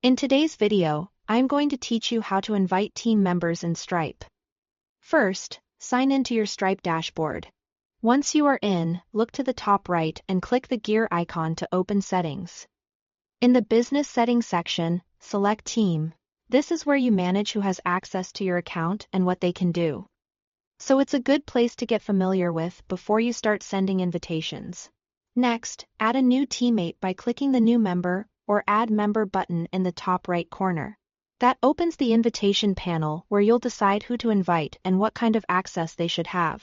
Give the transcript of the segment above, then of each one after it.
In today's video, I'm going to teach you how to invite team members in Stripe. First, sign into your Stripe dashboard. Once you are in, look to the top right and click the gear icon to open Settings. In the Business Settings section, select Team. This is where you manage who has access to your account and what they can do. So it's a good place to get familiar with before you start sending invitations. Next, add a new teammate by clicking the New Member or Add Member button in the top right corner. That opens the invitation panel where you'll decide who to invite and what kind of access they should have.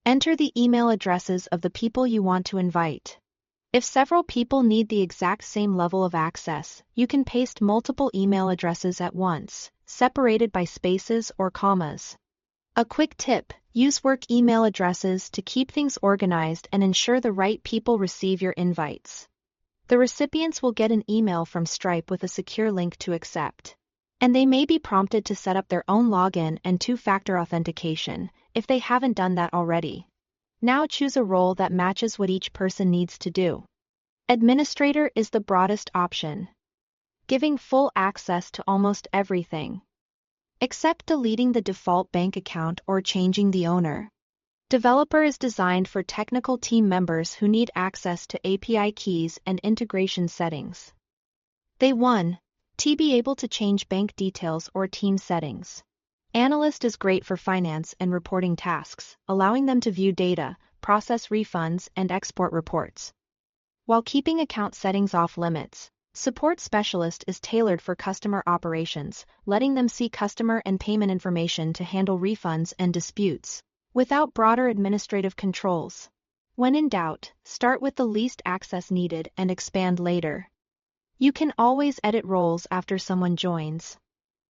Enter the email addresses of the people you want to invite. If several people need the exact same level of access, you can paste multiple email addresses at once, separated by spaces or commas. A quick tip: use work email addresses to keep things organized and ensure the right people receive your invites. The recipients will get an email from Stripe with a secure link to accept. And they may be prompted to set up their own login and two-factor authentication, if they haven't done that already. Now choose a role that matches what each person needs to do. Administrator is the broadest option, giving full access to almost everything, except deleting the default bank account or changing the owner. Developer is designed for technical team members who need access to API keys and integration settings. They 1. To be able to change bank details or team settings. Analyst is great for finance and reporting tasks, allowing them to view data, process refunds, and export reports, while keeping account settings off limits. Support specialist is tailored for customer operations, letting them see customer and payment information to handle refunds and disputes, without broader administrative controls. When in doubt, start with the least access needed and expand later. You can always edit roles after someone joins.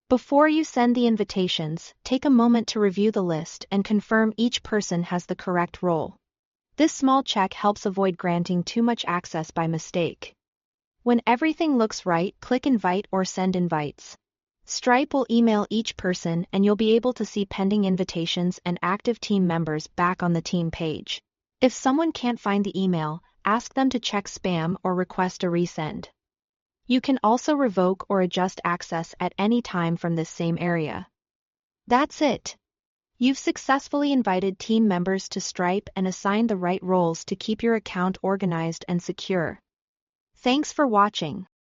Before you send the invitations, take a moment to review the list and confirm each person has the correct role. This small check helps avoid granting too much access by mistake. When everything looks right, click Invite or Send Invites. Stripe will email each person and you'll be able to see pending invitations and active team members back on the team page. If someone can't find the email, ask them to check spam or request a resend. You can also revoke or adjust access at any time from this same area. That's it. You've successfully invited team members to Stripe and assigned the right roles to keep your account organized and secure. Thanks for watching.